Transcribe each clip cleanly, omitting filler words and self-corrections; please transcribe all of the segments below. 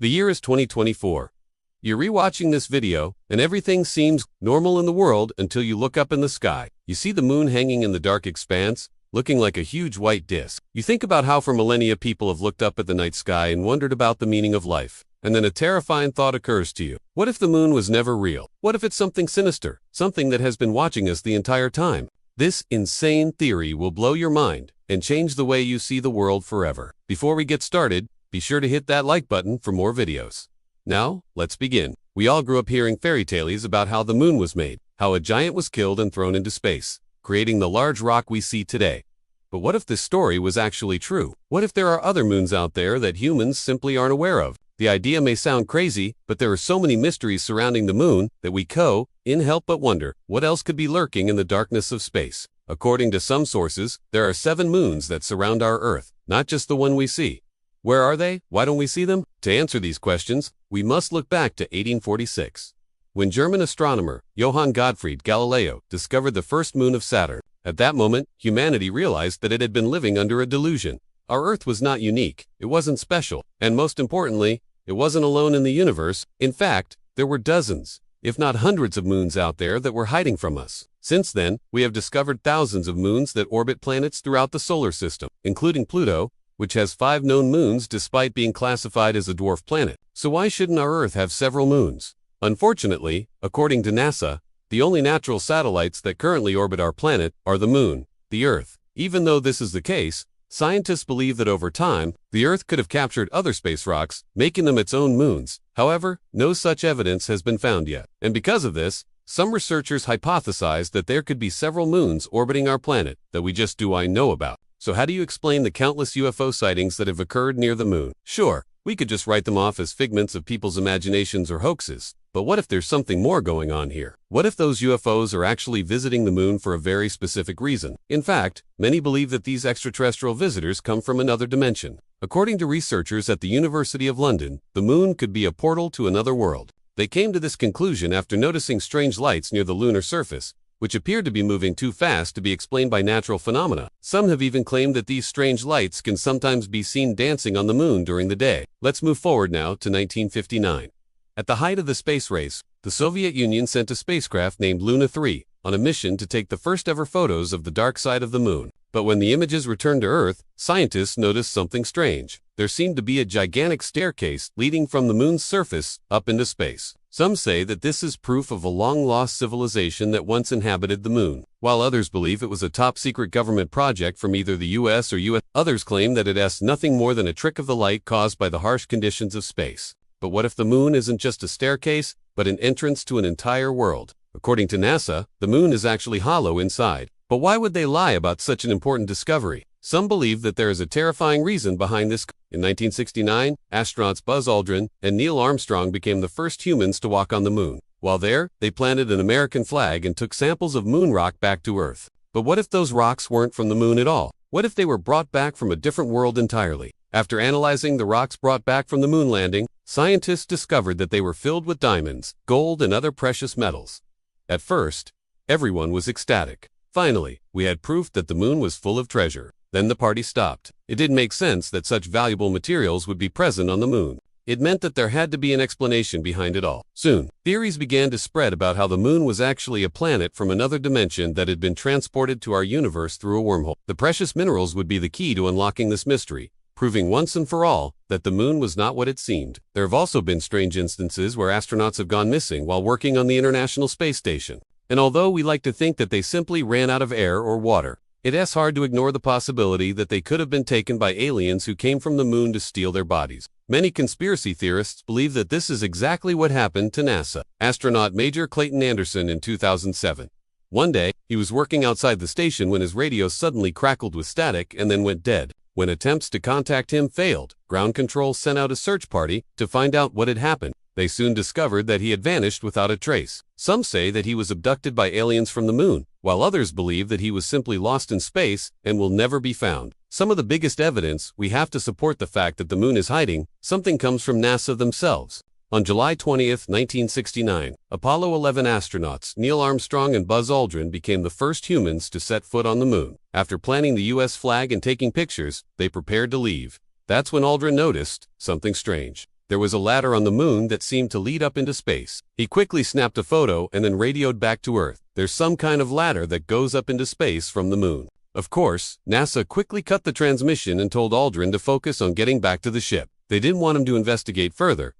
The year is 2024. You're rewatching this video, and everything seems normal in the world until you look up in the sky. You see the moon hanging in the dark expanse, looking like a huge white disk. You think about how for millennia people have looked up at the night sky and wondered about the meaning of life. And then a terrifying thought occurs to you. What if the moon was never real? What if it's something sinister, something that has been watching us the entire time? This insane theory will blow your mind and change the way you see the world forever. Before we get started, be sure to hit that like button for more videos. Now, let's begin. We all grew up hearing fairy tales about how the moon was made, how a giant was killed and thrown into space, creating the large rock we see today. But what if this story was actually true? What if there are other moons out there that humans simply aren't aware of? The idea may sound crazy, but there are so many mysteries surrounding the moon that we can't help but wonder what else could be lurking in the darkness of space. According to some sources, there are 7 moons that surround our Earth, not just the one we see. Where are they? Why don't we see them? To answer these questions, we must look back to 1846, when German astronomer Johann Gottfried Galileo discovered the first moon of Saturn. At that moment, humanity realized that it had been living under a delusion. Our Earth was not unique, it wasn't special, and most importantly, it wasn't alone in the universe. In fact, there were dozens, if not hundreds of moons out there that were hiding from us. Since then, we have discovered thousands of moons that orbit planets throughout the solar system, including Pluto, which has 5 known moons despite being classified as a dwarf planet. So why shouldn't our Earth have several moons? Unfortunately, according to NASA, the only natural satellites that currently orbit our planet are the moon, the Earth. Even though this is the case, scientists believe that over time, the Earth could have captured other space rocks, making them its own moons. However, no such evidence has been found yet. And because of this, some researchers hypothesize that there could be several moons orbiting our planet that we just don't know about. So how do you explain the countless UFO sightings that have occurred near the moon? Sure, we could just write them off as figments of people's imaginations or hoaxes. But what if there's something more going on here? What if those UFOs are actually visiting the moon for a very specific reason? In fact, many believe that these extraterrestrial visitors come from another dimension. According to researchers at the University of London, the moon could be a portal to another world. They came to this conclusion after noticing strange lights near the lunar surface, which appeared to be moving too fast to be explained by natural phenomena. Some have even claimed that these strange lights can sometimes be seen dancing on the moon during the day. Let's move forward now to 1959. At the height of the space race, the Soviet Union sent a spacecraft named Luna 3 on a mission to take the first ever photos of the dark side of the moon. But when the images returned to Earth, scientists noticed something strange. There seemed to be a gigantic staircase leading from the moon's surface up into space. Some say that this is proof of a long-lost civilization that once inhabited the moon, while others believe it was a top-secret government project from either the US or US. Others claim that it is nothing more than a trick of the light caused by the harsh conditions of space. But what if the moon isn't just a staircase, but an entrance to an entire world? According to NASA, the moon is actually hollow inside. But why would they lie about such an important discovery? Some believe that there is a terrifying reason behind this. In 1969, astronauts Buzz Aldrin and Neil Armstrong became the first humans to walk on the moon. While there, they planted an American flag and took samples of moon rock back to Earth. But what if those rocks weren't from the moon at all? What if they were brought back from a different world entirely? After analyzing the rocks brought back from the moon landing, scientists discovered that they were filled with diamonds, gold, and other precious metals. At first, everyone was ecstatic. Finally, we had proof that the moon was full of treasure. Then the party stopped. It didn't make sense that such valuable materials would be present on the moon. It meant that there had to be an explanation behind it all. Soon, theories began to spread about how the moon was actually a planet from another dimension that had been transported to our universe through a wormhole. The precious minerals would be the key to unlocking this mystery, proving once and for all that the moon was not what it seemed. There have also been strange instances where astronauts have gone missing while working on the International Space Station. And although we like to think that they simply ran out of air or water, it is hard to ignore the possibility that they could have been taken by aliens who came from the moon to steal their bodies. Many conspiracy theorists believe that this is exactly what happened to NASA astronaut Major Clayton Anderson in 2007. One day, he was working outside the station when his radio suddenly crackled with static and then went dead. When attempts to contact him failed, ground control sent out a search party to find out what had happened. They soon discovered that he had vanished without a trace. Some say that he was abducted by aliens from the moon, while others believe that he was simply lost in space and will never be found. Some of the biggest evidence we have to support the fact that the moon is hiding something comes from NASA themselves. On July 20, 1969, Apollo 11 astronauts Neil Armstrong and Buzz Aldrin became the first humans to set foot on the moon. After planting the US flag and taking pictures, they prepared to leave. That's when Aldrin noticed something strange. there was a ladder on the moon that seemed to lead up into space. He quickly snapped a photo and then radioed back to Earth. There's some kind of ladder that goes up into space from the moon. Of course, NASA quickly cut the transmission and told Aldrin to focus on getting back to the ship. They didn't want him to investigate further.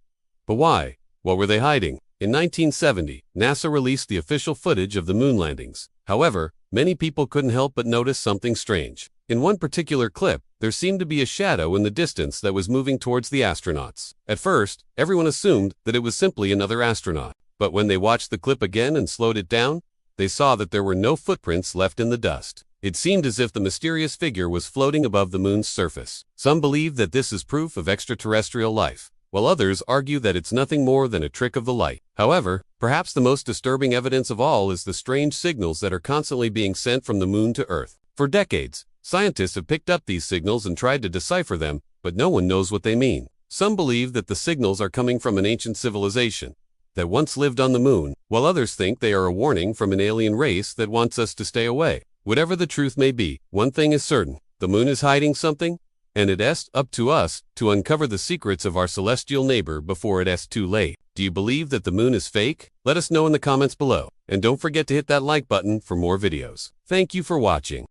But why? What were they hiding? In 1970, NASA released the official footage of the moon landings. However, many people couldn't help but notice something strange. In one particular clip, there seemed to be a shadow in the distance that was moving towards the astronauts. At first, everyone assumed that it was simply another astronaut. But when they watched the clip again and slowed it down, they saw that there were no footprints left in the dust. It seemed as if the mysterious figure was floating above the moon's surface. Some believe that this is proof of extraterrestrial life, while others argue that it's nothing more than a trick of the light. However, perhaps the most disturbing evidence of all is the strange signals that are constantly being sent from the moon to Earth. For decades, scientists have picked up these signals and tried to decipher them, but no one knows what they mean. Some believe that the signals are coming from an ancient civilization that once lived on the moon, while others think they are a warning from an alien race that wants us to stay away. Whatever the truth may be, one thing is certain: the moon is hiding something, and it's up to us to uncover the secrets of our celestial neighbor before it's too late. Do you believe that the moon is fake? Let us know in the comments below, and don't forget to hit that like button for more videos. Thank you for watching.